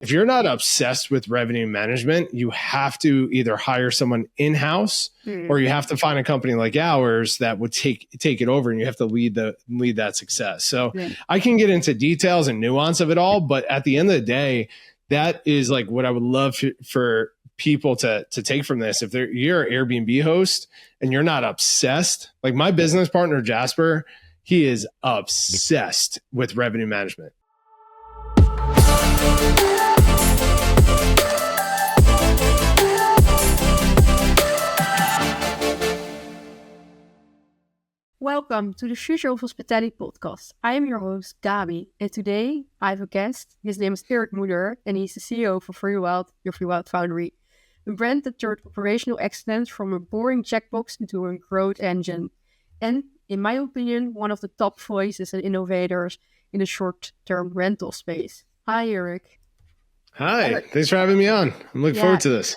if you're not obsessed with revenue management, you have to either hire someone in-house or you have to find a company like ours that would take it over, and you have to lead that success. So I can get into details and nuance of it all, but at the end of the day, that is like what I would love for people to take from this. If you're an Airbnb host and you're not obsessed, like my business partner, Jasper, he is obsessed with revenue management. Welcome to the Future of Hospitality podcast. I am your host, Gabi, and today I have a guest. His name is Eric Moeller, and he's the CEO for Freewyld, your Freewyld Foundry, a brand that turned operational excellence from a boring checkbox into a growth engine. And, in my opinion, one of the top voices and innovators in the short-term rental space. Hi, Eric. Hi, thanks for having me on. I'm looking forward to this.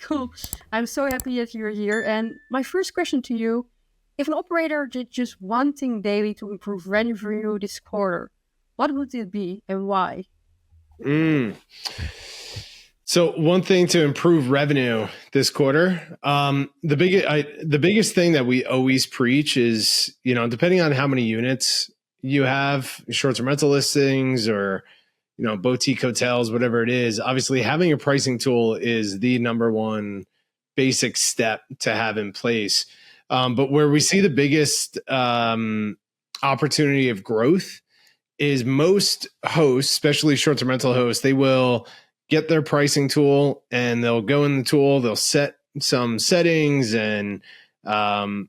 Cool. I'm so happy that you're here. And my first question to you, if an operator did just one thing daily to improve revenue this quarter, what would it be and why? So one thing to improve revenue this quarter, the biggest thing that we always preach is, depending on how many units you have, short-term rental listings or, boutique hotels, whatever it is, obviously having a pricing tool is the number one basic step to have in place. But where we see the biggest opportunity of growth is most hosts, especially short-term rental hosts, they will get their pricing tool and they'll go in the tool, they'll set some settings and they'll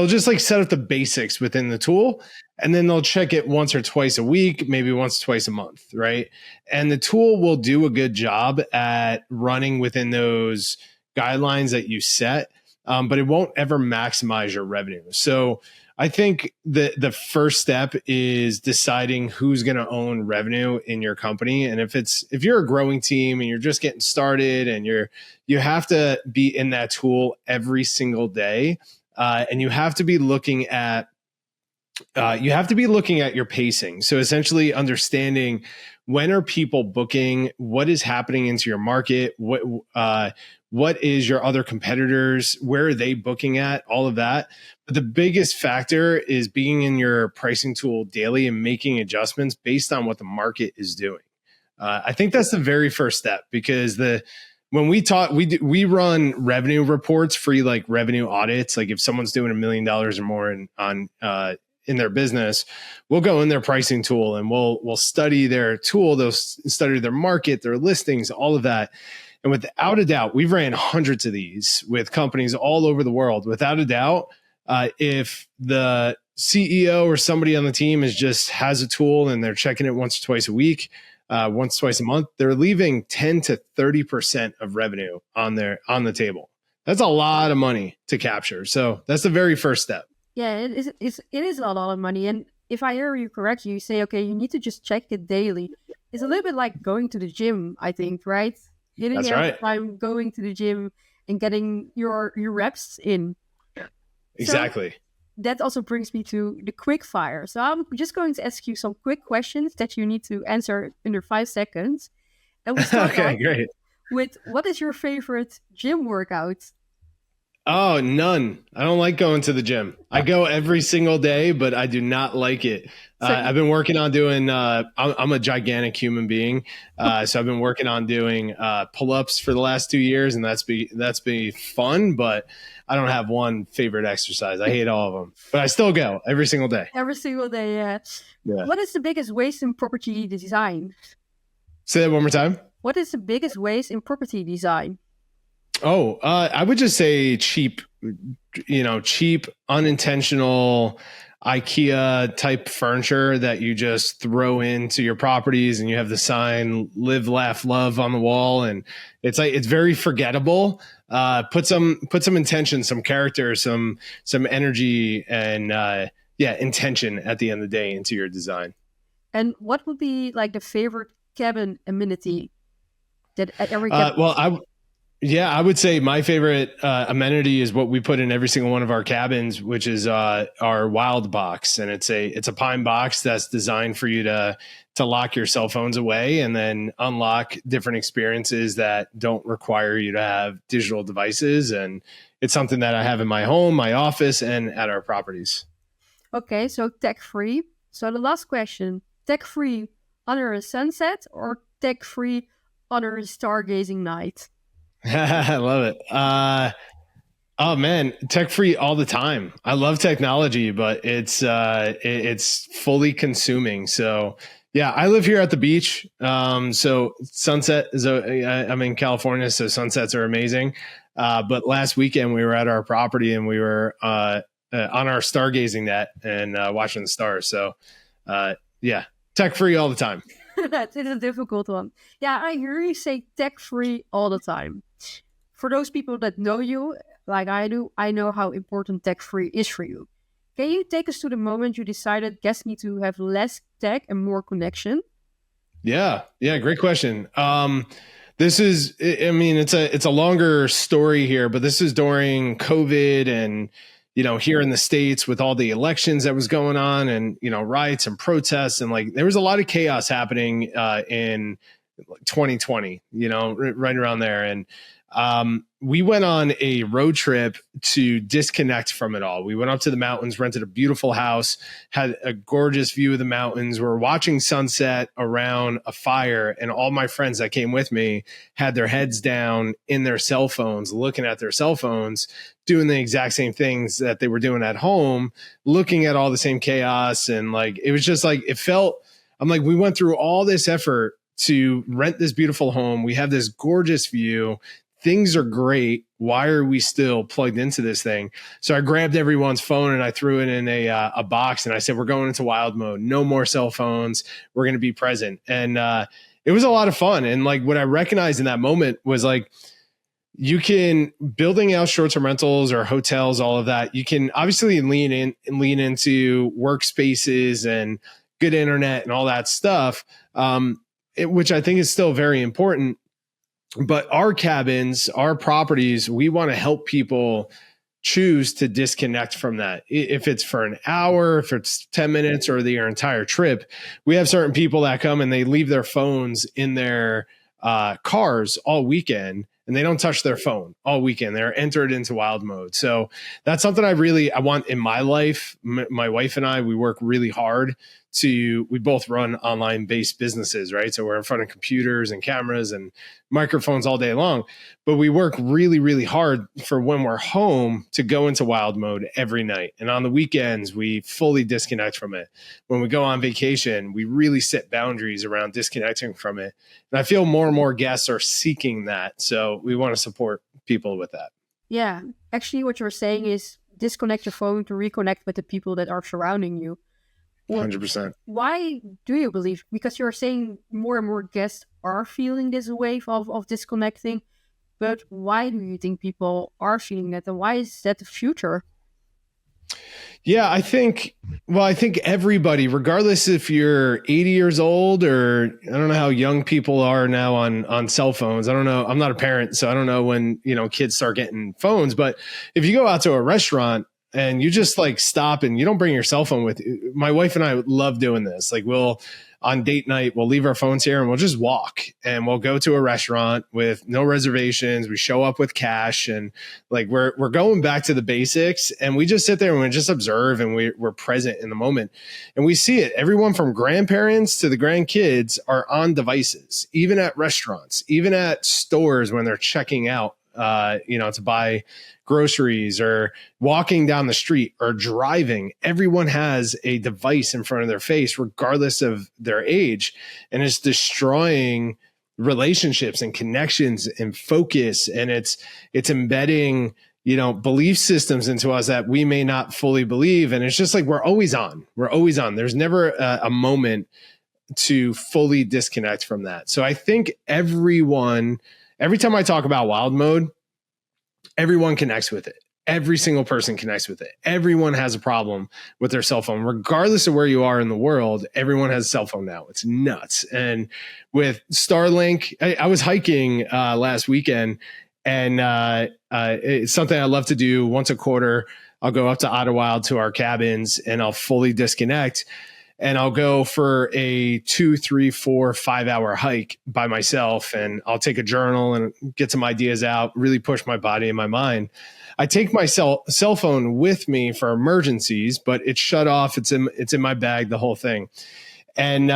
just like set up the basics within the tool, and then they'll check it once or twice a week, maybe once or twice a month, right? And the tool will do a good job at running within those guidelines that you set. But it won't ever maximize your revenue. So I think the first step is deciding who's going to own revenue in your company. And if you're a growing team and you're just getting started and you have to be in that tool every single day, and you have to be looking at your pacing. So essentially understanding when are people booking, what is happening into your market, what is your other competitors, where are they booking at, all of that. But the biggest factor is being in your pricing tool daily and making adjustments based on what the market is doing. I think that's the very first step, because when we talk, we run revenue reports, free like revenue audits. Like if someone's doing $1 million or more in their business, we'll go in their pricing tool and we'll study their tool, they'll study their market, their listings, all of that. And without a doubt, we've ran hundreds of these with companies all over the world. Without a doubt, if the CEO or somebody on the team has a tool and they're checking it once or twice a week, once, twice a month, they're leaving 10 to 30% of revenue on the table. That's a lot of money to capture. So that's the very first step. Yeah, it is a lot of money. And if I hear you correctly, you say, okay, you need to just check it daily. It's a little bit like going to the gym, I think, right? Getting time going to the gym and getting your reps in. Exactly. So that also brings me to the quick fire. So I'm just going to ask you some quick questions that you need to answer under 5 seconds. And we start great. With what is your favorite gym workout? Oh, none. I don't like going to the gym. I go every single day, but I do not like it. I've been working on doing, I'm a gigantic human being. So I've been working on doing pull-ups for the last 2 years, and that's been fun, but I don't have one favorite exercise. I hate all of them, but I still go every single day. Every single day, yeah. What is the biggest waste in property design? Say that one more time. What is the biggest waste in property design? Oh, I would just say cheap, unintentional IKEA type furniture that you just throw into your properties, and you have the sign "Live, Laugh, Love" on the wall, and it's very forgettable. Put some intention, some character, some energy, and intention at the end of the day into your design. And what would be like the favorite cabin amenity that at every cabin? I would say my favorite amenity is what we put in every single one of our cabins, which is our Wild Box, and it's a pine box that's designed for you to to lock your cell phones away and then unlock different experiences that don't require you to have digital devices. And it's something that I have in my home, my office, and at our properties. Okay, so tech-free. So the last question, tech-free under a sunset or tech-free under a stargazing night? I love it. Oh man, tech free all the time. I love technology, but it's fully consuming. So yeah, I live here at the beach. So sunset is I'm in California, so sunsets are amazing. But last weekend we were at our property and we were on our stargazing net and watching the stars. So yeah, tech free all the time. That is a difficult one. Yeah, I hear you say tech-free all the time. For those people that know you, like I do, I know how important tech-free is for you. Can you take us to the moment you decided guests need to have less tech and more connection? Yeah, great question. This is, I mean, it's a longer story here, but this is during COVID and, here in the States with all the elections that was going on and, riots and protests and like, there was a lot of chaos happening in 2020, right around there. And we went on a road trip to disconnect from it all. We went up to the mountains, rented a beautiful house, had a gorgeous view of the mountains. We were watching sunset around a fire, and all my friends that came with me had their heads down in their cell phones, looking at their cell phones, doing the exact same things that they were doing at home, looking at all the same chaos. And like, it was just like, I'm like, we went through all this effort to rent this beautiful home. We have this gorgeous view. Things are great. Why are we still plugged into this thing? So I grabbed everyone's phone and I threw it in a box and I said, we're going into wild mode. No more cell phones. We're going to be present. And it was a lot of fun. And like what I recognized in that moment was like, you can building out short-term rentals or hotels, all of that. You can obviously lean into workspaces and good internet and all that stuff, which I think is still very important. But our cabins, our properties, we want to help people choose to disconnect from that. If it's for an hour, if it's 10 minutes or their entire trip, we have certain people that come and they leave their phones in their cars all weekend and they don't touch their phone all weekend. They're entered into wild mode. So that's something I want in my life. My wife and I, we work really hard we both run online based businesses, right? So we're in front of computers and cameras and microphones all day long, but we work really, really hard for when we're home to go into wild mode every night. And on the weekends, we fully disconnect from it. When we go on vacation, we really set boundaries around disconnecting from it. And I feel more and more guests are seeking that. So we want to support people with that. Yeah, actually what you're saying is disconnect your phone to reconnect with the people that are surrounding you. 100%. Why do you believe? Because you're saying more and more guests are feeling this wave of disconnecting. But why do you think people are feeling that? And why is that the future? Yeah, I think everybody, regardless if you're 80 years old or I don't know how young people are now on cell phones. I don't know. I'm not a parent, so I don't know when, kids start getting phones. But if you go out to a restaurant, and you just like stop and you don't bring your cell phone with you. My wife and I love doing this. Like on date night, we'll leave our phones here and we'll just walk and we'll go to a restaurant with no reservations. We show up with cash and like we're going back to the basics and we just sit there and we just observe and we're present in the moment. And we see it. Everyone from grandparents to the grandkids are on devices, even at restaurants, even at stores when they're checking out, to buy groceries or walking down the street or driving. Everyone has a device in front of their face, regardless of their age. And it's destroying relationships and connections and focus. And it's embedding, belief systems into us that we may not fully believe. And it's just like, we're always on. There's never a moment to fully disconnect from that. So I think every time I talk about wild mode, everyone connects with it. Every single person connects with it. Everyone has a problem with their cell phone, regardless of where you are in the world. Everyone has a cell phone now. It's nuts. And with Starlink, I was hiking last weekend, and it's something I love to do once a quarter. I'll go up to Idlewild to our cabins, and I'll fully disconnect. and I'll go for a 2, 3, 4, 5 hour hike by myself, and I'll take a journal and get some ideas out, really push my body and my mind. I take my cell phone with me for emergencies, but it's shut off. It's in my bag, the whole thing. And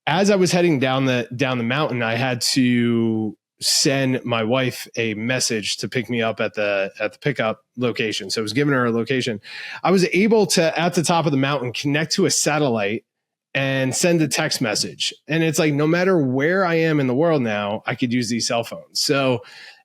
as I was heading down the mountain, I had to send my wife a message to pick me up at the pickup location. So I was giving her a location. I was able to, at the top of the mountain, connect to a satellite and send a text message. And it's like, no matter where I am in the world now, I could use these cell phones. So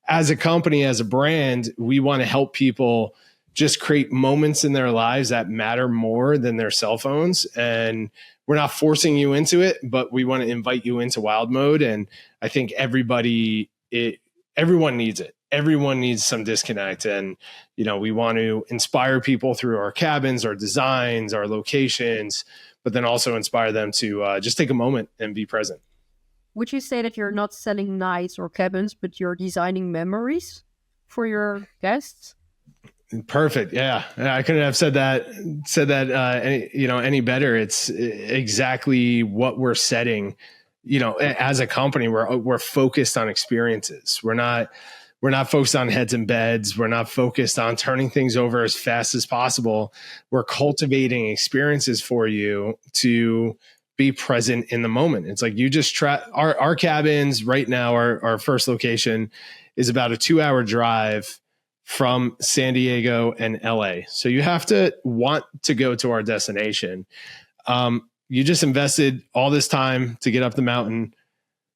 as a company, as a brand, we want to help people just create moments in their lives that matter more than their cell phones. And we're not forcing you into it, but we want to invite you into wild mode. And I think everyone needs it. Everyone needs some disconnect. And, we want to inspire people through our cabins, our designs, our locations, but then also inspire them to just take a moment and be present. Would you say that you're not selling nights or cabins, but you're designing memories for your guests? Perfect. Yeah. I couldn't have said that any better. It's exactly what we're setting, as a company. We're focused on experiences. We're not focused on heads and beds. We're not focused on turning things over as fast as possible. We're cultivating experiences for you to be present in the moment. It's like you just our cabins right now, our first location is about a 2-hour drive from San Diego and LA. So you have to want to go to our destination. You just invested all this time to get up the mountain,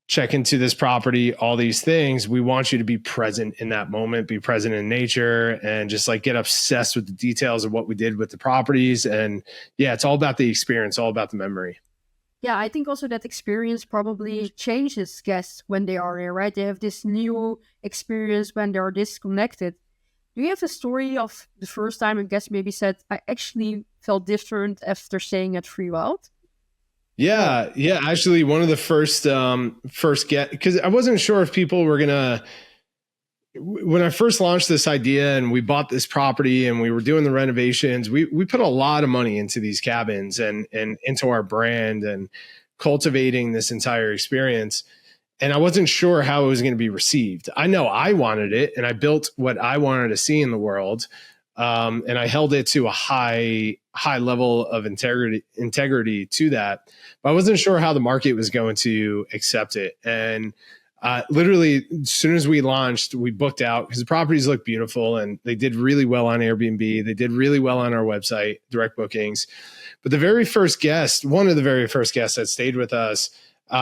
check into this property, all these things. We want you to be present in that moment, be present in nature, and just like get obsessed with the details of what we did with the properties. And yeah, it's all about the experience, all about the memory. Yeah, I think also that experience probably changes guests when they are there, right? They have this new experience when they're disconnected. Do you have a story of the first time a guest maybe said, I actually felt different after staying at Freewyld? Yeah. Actually, one of the first get, because I wasn't sure if people were gonna. When I first launched this idea and we bought this property and we were doing the renovations, we put a lot of money into these cabins and into our brand and cultivating this entire experience. And I wasn't sure how it was going to be received. I know I wanted it, and I built what I wanted to see in the world. And I held it to a high level of integrity to that, but I wasn't sure how the market was going to accept it. And literally, as soon as we launched, we booked out because the properties look beautiful and they did really well on Airbnb. They did really well on our website, direct bookings. But one of the very first guests that stayed with us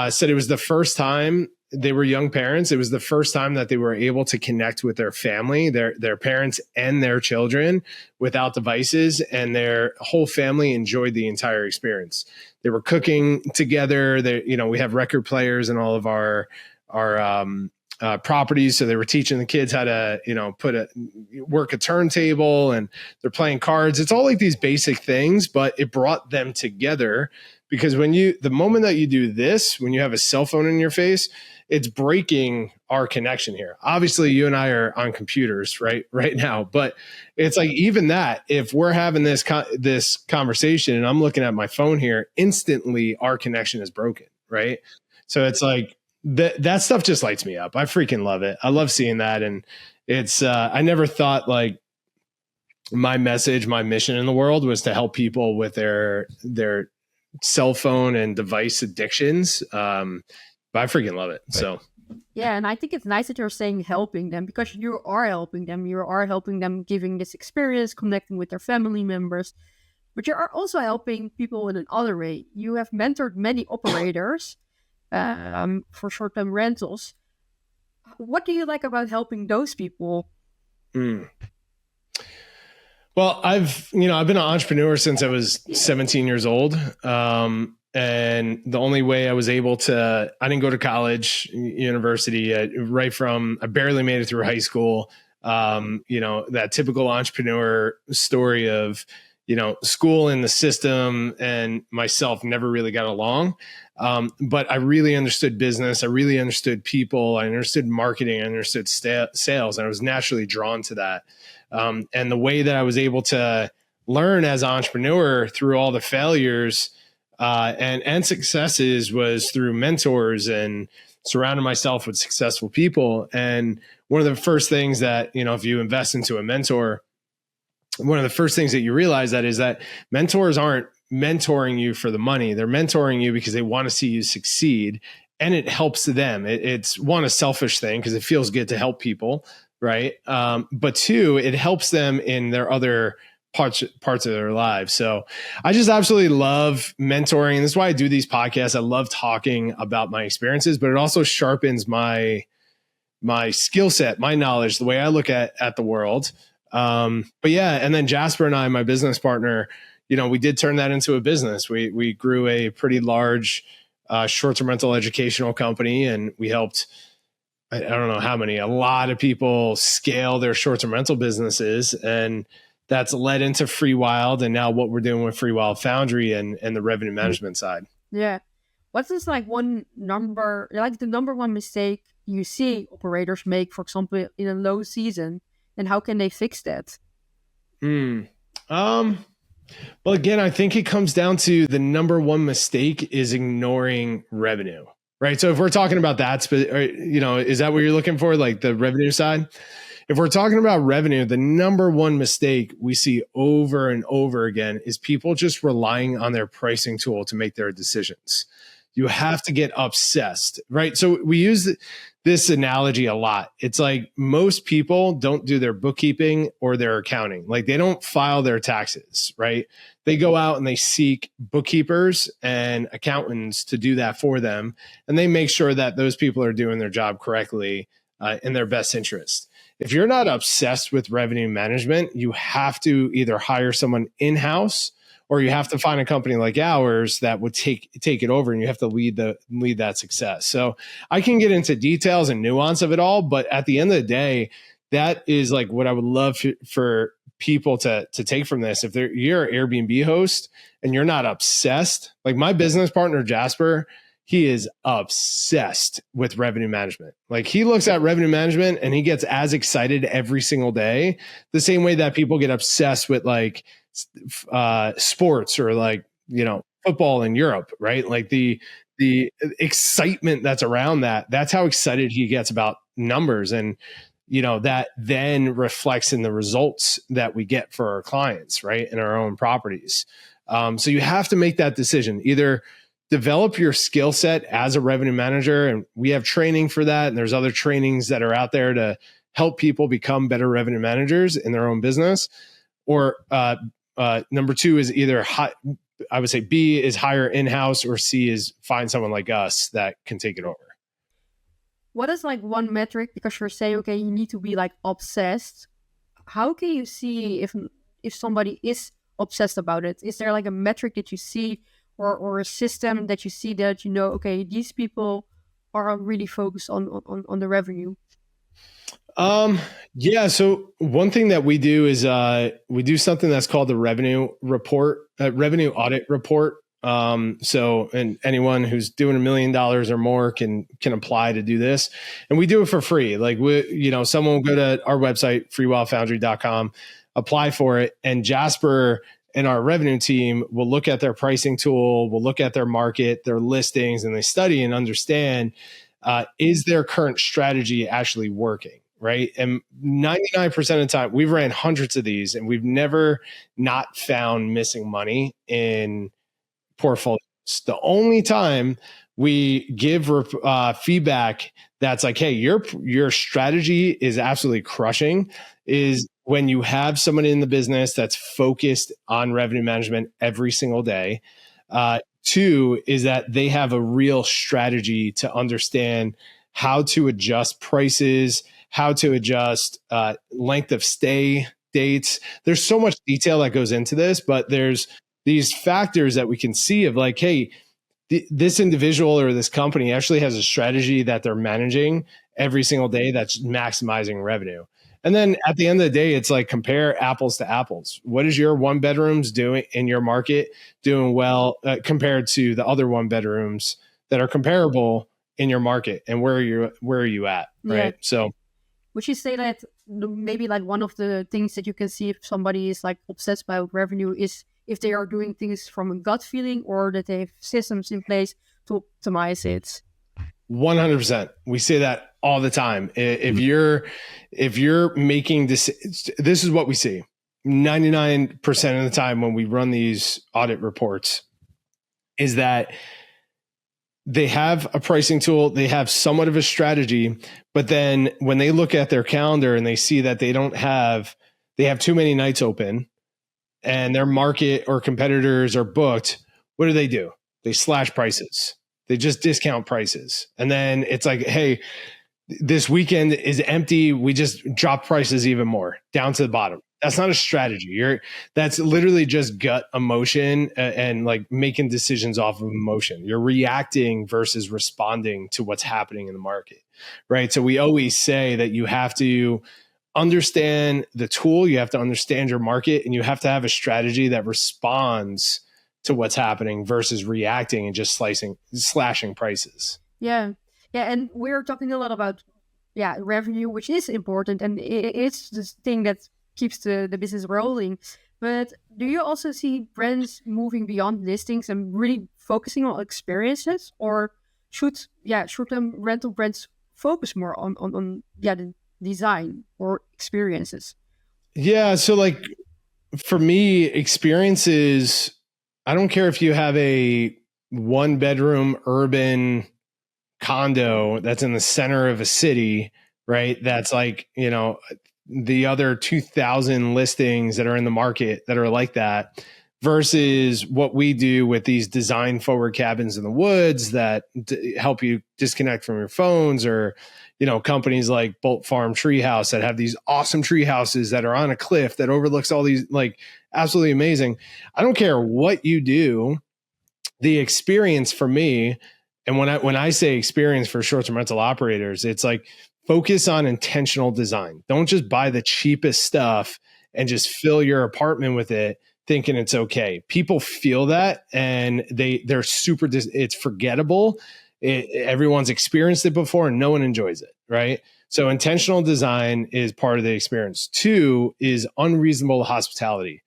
said it was the first time. They were young parents. It was the first time that they were able to connect with their family, their parents and their children without devices, and their whole family enjoyed the entire experience. They were cooking together. We have record players in all of our properties. So they were teaching the kids how to, work a turntable, and they're playing cards. It's all like these basic things, but it brought them together because the moment that you do this, when you have a cell phone in your face, it's breaking our connection here. Obviously, you and I are on computers right now, but it's like even that, if we're having this conversation and I'm looking at my phone here, instantly our connection is broken, right? So it's like that stuff just lights me up. I freaking love it. I love seeing that, and it's I never thought like my mission in the world was to help people with their cell phone and device addictions. But I freaking love it. Right. So, yeah. And I think it's nice that you're saying helping them, because you are helping them. You are helping them, giving this experience, connecting with their family members. But you are also helping people in another way. You have mentored many operators for short-term rentals. What do you like about helping those people? Well, I've been an entrepreneur since I was 17 years old. And the only way I was able to, I didn't go to college, university, I barely made it through high school. That typical entrepreneur story of, school and the system and myself never really got along. But I really understood business. I really understood people. I understood marketing. I understood sales. And I was naturally drawn to that. And the way that I was able to learn as an entrepreneur through all the failures, and successes was through mentors and surrounding myself with successful people. And one of the first things that, if you invest into a mentor, one of the first things that you realize is that mentors aren't mentoring you for the money. They're mentoring you because they want to see you succeed, and it helps them. It's one, a selfish thing because it feels good to help people, right? But two, it helps them in their other parts of their lives. So I just absolutely love mentoring. And that's why I do these podcasts. I love talking about my experiences, but it also sharpens my skill set, my knowledge, the way I look at the world. But yeah, and then Jasper and I, my business partner, we did turn that into a business. We grew a pretty large short-term rental educational company, and we helped, I don't know how many, a lot of people scale their short-term rental businesses, and that's led into Freewyld, and now what we're doing with Freewyld Foundry and the revenue management side. Yeah. What is the number one mistake you see operators make, for example, in a low season, and how can they fix that? Well, again, I think it comes down to the number one mistake is ignoring revenue, right? So if we're talking about that, is that what you're looking for? Like the revenue side? If we're talking about revenue, the number one mistake we see over and over again is people just relying on their pricing tool to make their decisions. You have to get obsessed, right? So we use this analogy a lot. It's like most people don't do their bookkeeping or their accounting. Like they don't file their taxes, right? They go out and they seek bookkeepers and accountants to do that for them. And they make sure that those people are doing their job correctly in their best interest. If you're not obsessed with revenue management, you have to either hire someone in-house or you have to find a company like ours that would take it over, and you have to lead that success. So I can get into details and nuance of it all, but at the end of the day, that is like what I would love for people to take from this. If you're an Airbnb host and you're not obsessed, like my business partner, Jasper, he is obsessed with revenue management. Like he looks at revenue management and he gets as excited every single day, the same way that people get obsessed with like sports or like, football in Europe, right? Like the excitement that's around that's how excited he gets about numbers. And, that then reflects in the results that we get for our clients, right? In our own properties. So you have to make that decision. Either develop your skill set as a revenue manager, and we have training for that. And there's other trainings that are out there to help people become better revenue managers in their own business. Or number two is either I would say B is hire in-house, or C is find someone like us that can take it over. What is like one metric? Because you're saying, okay, you need to be like obsessed. How can you see if somebody is obsessed about it? Is there like a metric that you see, or a system that you see that okay, these people are really focused on the revenue? Yeah. So one thing that we do is we do something that's called the revenue audit report. And anyone who's doing $1 million or more can apply to do this, and we do it for free. Like someone will go to our website, freewildfoundry.com, apply for it, and Jasper and our revenue team will look at their pricing tool, will look at their market, their listings, and they study and understand, is their current strategy actually working, right? And 99% of the time, we've ran hundreds of these, and we've never not found missing money in portfolios. The only time we give feedback that's like, hey, your strategy is absolutely crushing, is when you have someone in the business that's focused on revenue management every single day. Two is that they have a real strategy to understand how to adjust prices, how to adjust length of stay dates. There's so much detail that goes into this, but there's these factors that we can see of like, hey, this individual or this company actually has a strategy that they're managing every single day that's maximizing revenue. And then at the end of the day, it's like compare apples to apples. What is your one bedrooms doing in your market doing well compared to the other one bedrooms that are comparable in your market, and where are you at, right? Yeah. So would you say that maybe like one of the things that you can see if somebody is like obsessed by revenue is if they are doing things from a gut feeling or that they have systems in place to optimize it. 100%. We say that all the time. If you're making this is what we see 99% of the time when we run these audit reports, is that they have a pricing tool, they have somewhat of a strategy, but then when they look at their calendar and they see that they have too many nights open and their market or competitors are booked, what do? They slash prices. They just discount prices. And then it's like, hey, this weekend is empty. We just drop prices even more down to the bottom. That's not a strategy. That's literally just gut emotion and like making decisions off of emotion. You're reacting versus responding to what's happening in the market, right? So we always say that you have to understand the tool, you have to understand your market, and you have to have a strategy that responds to what's happening versus reacting and just slashing prices. Yeah. And we're talking a lot about revenue, which is important, and it's the thing that keeps the business rolling. But do you also see brands moving beyond listings and really focusing on experiences, or should rental brands focus more on the design or experiences? Yeah, so like for me, experiences, I don't care if you have a 1-bedroom urban condo that's in the center of a city, right? That's like, the other 2,000 listings that are in the market that are like that, versus what we do with these design forward cabins in the woods that help you disconnect from your phones, or, companies like Bolt Farm Treehouse that have these awesome tree houses that are on a cliff that overlooks all these, like, absolutely amazing. I don't care what you do, the experience for me, and when I say experience for short-term rental operators, it's like, focus on intentional design. Don't just buy the cheapest stuff and just fill your apartment with it thinking it's okay. People feel that, and they're super, it's forgettable. Everyone's experienced it before and no one enjoys it, right? So intentional design is part of the experience. 2 is unreasonable hospitality.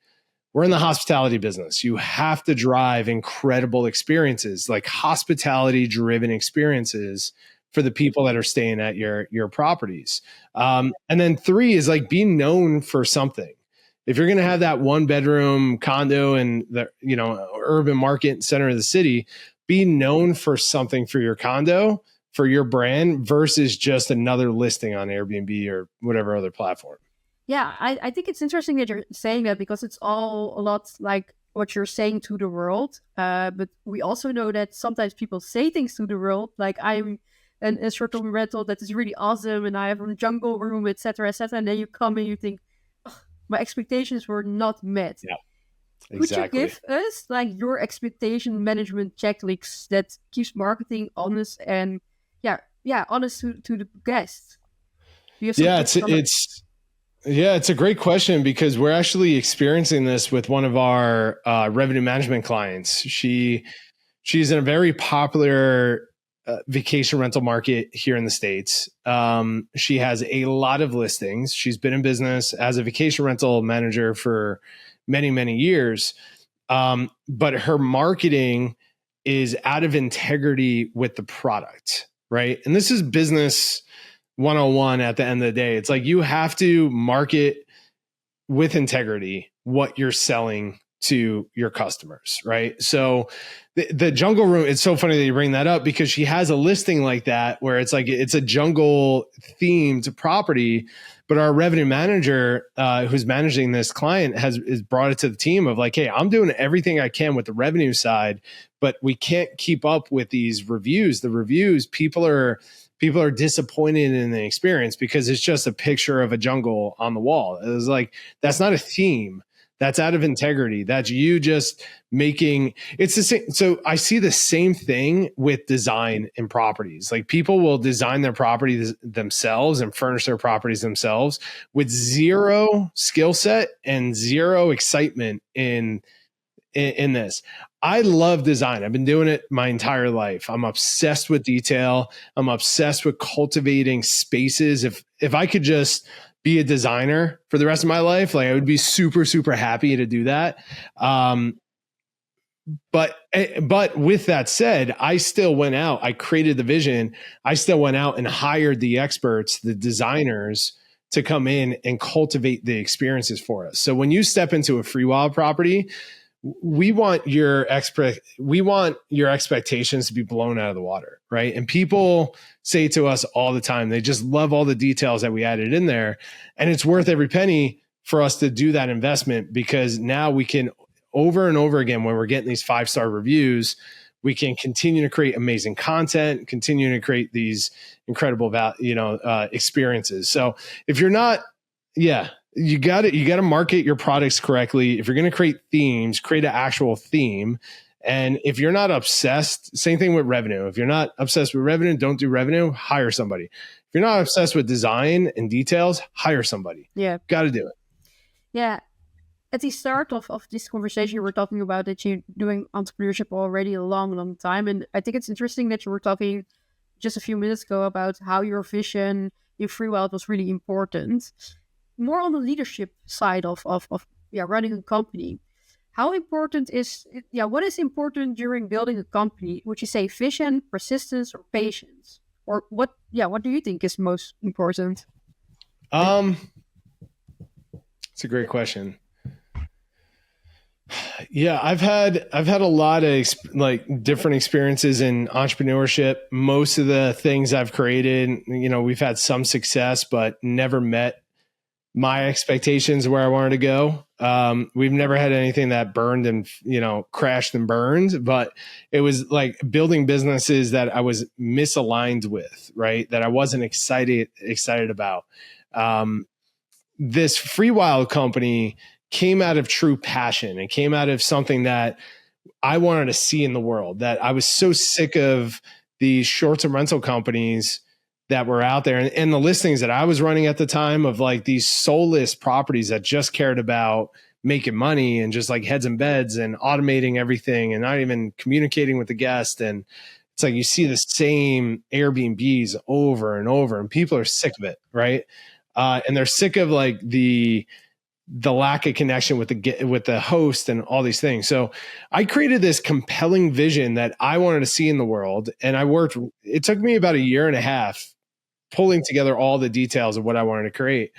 We're in the hospitality business. You have to drive incredible experiences, like hospitality driven experiences for the people that are staying at your properties. And then 3 is like, be known for something. If you're going to have that 1-bedroom condo in the, urban market center of the city, be known for something for your condo, for your brand, versus just another listing on Airbnb or whatever other platform. Yeah, I think it's interesting that you're saying that, because it's all a lot like what you're saying to the world. But we also know that sometimes people say things to the world, like, I'm a short-term rental that is really awesome and I have a jungle room, etc., etc. And then you come and you think, my expectations were not met. Yeah, exactly. Could you give us like your expectation management checklist that keeps marketing honest and honest to the guests? It's a great question, because we're actually experiencing this with one of our revenue management clients. She's in a very popular vacation rental market here in the States. She has a lot of listings. She's been in business as a vacation rental manager for many, many years. But her marketing is out of integrity with the product, right? And this is business 101 at the end of the day. It's like, you have to market with integrity what you're selling to your customers, right? So the jungle room, it's so funny that you bring that up, because she has a listing like that where it's like, it's a jungle themed property, but our revenue manager who's managing this client has brought it to the team of like, hey, I'm doing everything I can with the revenue side, but we can't keep up with these reviews. The reviews, people are disappointed in the experience because it's just a picture of a jungle on the wall. It was like, that's not a theme. That's out of integrity. That's you just making, it's the same. So I see the same thing with design and properties. Like, people will design their properties themselves and furnish their properties themselves with zero skill set and zero excitement in this. I love design. I've been doing it my entire life. I'm obsessed with detail. I'm obsessed with cultivating spaces. If I could just be a designer for the rest of my life. Like I would be super, super happy to do that. But with that said, I still went out, I created the vision. I still went out and hired the experts, the designers to come in and cultivate the experiences for us. So when you step into a Freewyld property, we want your expectations to be blown out of the water, right? And people say to us all the time, they just love all the details that we added in there. And it's worth every penny for us to do that investment, because now we can, over and over again, when we're getting these 5-star reviews, we can continue to create amazing content, continue to create these incredible experiences. So if you're not, you got to market your products correctly. If you're going to create themes, create an actual theme. And if you're not obsessed, same thing with revenue. If you're not obsessed with revenue, don't do revenue, hire somebody. If you're not obsessed with design and details, hire somebody. Yeah. Got to do it. Yeah. At the start of this conversation, you were talking about that you're doing entrepreneurship already a long, long time. And I think it's interesting that you were talking just a few minutes ago about how your vision in Freewyld was really important. More on the leadership side of running a company. How important is, what is important during building a company? Would you say vision, persistence, or patience? Or what do you think is most important? It's a great question. Yeah, I've had a lot of different experiences in entrepreneurship. Most of the things I've created, we've had some success, but never met my expectations where I wanted to go. We've never had anything that burned and, crashed and burned, but it was like building businesses that I was misaligned with, right? That I wasn't excited about. This Freewyld company came out of true passion. It came out of something that I wanted to see in the world, that I was so sick of these short-term rental companies that were out there and the listings that I was running at the time of like these soulless properties that just cared about making money and just like heads and beds and automating everything and not even communicating with the guest. And it's like you see the same Airbnbs over and over, and people are sick of it, right? And they're sick of like the lack of connection with the host and all these things. So I created this compelling vision that I wanted to see in the world. And it took me about 1.5 years pulling together all the details of what I wanted to create.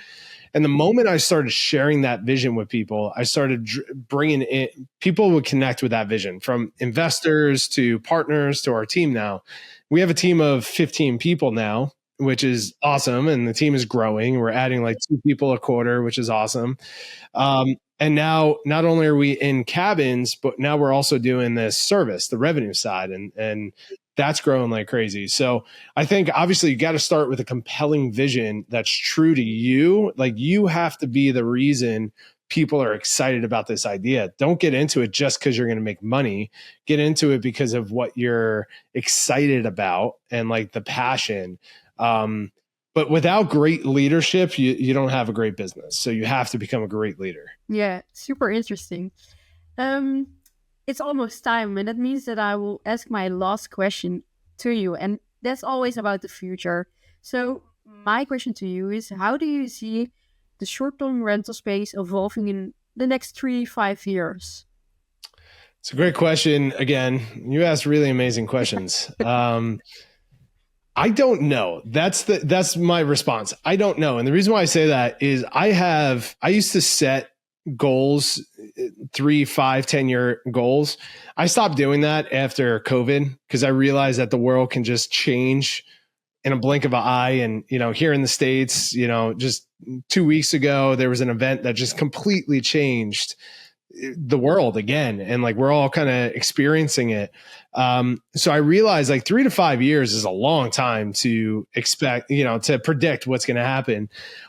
And the moment I started sharing that vision with people, I started bringing in, people would connect with that vision, from investors to partners to our team. Now we have a team of 15 people now, which is awesome. And the team is growing. We're adding like 2 people a quarter, which is awesome. And now not only are we in cabins, but now we're also doing this service, the revenue side, and that's growing like crazy. So I think obviously you got to start with a compelling vision that's true to you. Like you have to be the reason people are excited about this idea. Don't get into it just because you're going to make money. Get into it because of what you're excited about and like the passion. But without great leadership, you don't have a great business. So you have to become a great leader. Yeah, super interesting. It's almost time, and that means that I will ask my last question to you, and that's always about the future. So my question to you is, how do you see the short-term rental space evolving in the next 3-5 years? It's a great question. Again, you asked really amazing questions. I don't know. That's my response. I don't know. And the reason why I say that is I used to set goals, 3, 5, 10-year goals. I stopped doing that after COVID because I realized that the world can just change in a blink of an eye. And, here in the States, just 2 weeks ago, there was an event that just completely changed the world again. And like, we're all kind of experiencing it. So I realized like 3 to 5 years is a long time to expect, to predict what's going to happen,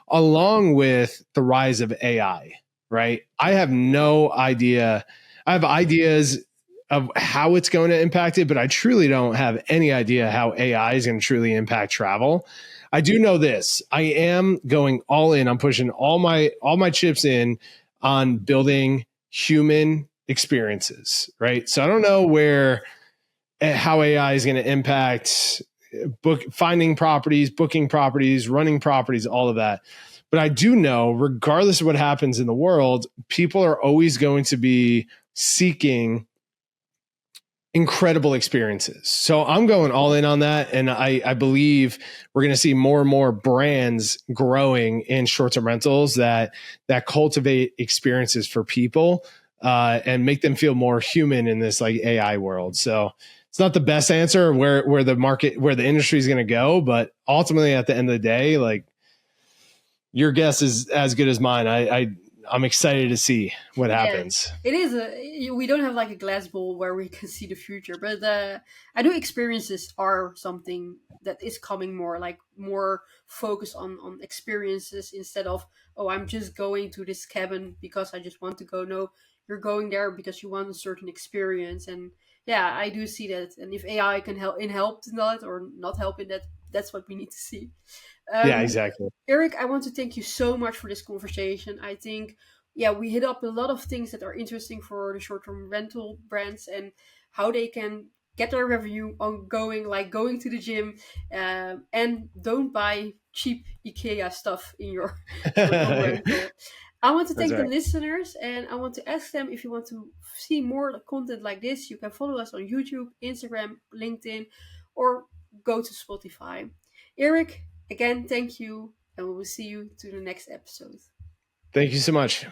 along with the rise of AI, right? I have no idea. I have ideas of how it's going to impact it, but I truly don't have any idea how AI is going to truly impact travel. I do know this. I am going all in. I'm pushing all my chips in on building human experiences, right? So I don't know how AI is going to impact finding properties, booking properties, running properties, all of that. But I do know, regardless of what happens in the world, people are always going to be seeking incredible experiences. So I'm going all in on that. And I believe we're going to see more and more brands growing in short-term rentals that cultivate experiences for people and make them feel more human in this like AI world. So it's not the best answer where the industry is going to go, but ultimately at the end of the day, like your guess is as good as mine. I'm excited to see what happens. It is we don't have like a glass bowl where we can see the future, but I do experiences are something that is coming more focused on experiences instead of, oh, I'm just going to this cabin because I just want to go. No, you're going there because you want a certain experience. And yeah, I do see that. And if AI can help in that or not help in that, that's what we need to see. Yeah, exactly. Eric, I want to thank you so much for this conversation. I think, yeah, we hit up a lot of things that are interesting for the short-term rental brands and how they can get their revenue on going, like going to the gym, and don't buy cheap IKEA stuff in your short-term rental. I want to thank the listeners, and I want to ask them, if you want to see more content like this, you can follow us on YouTube, Instagram, LinkedIn, or go to Spotify. Eric, again, thank you, and we will see you to the next episode. Thank you so much.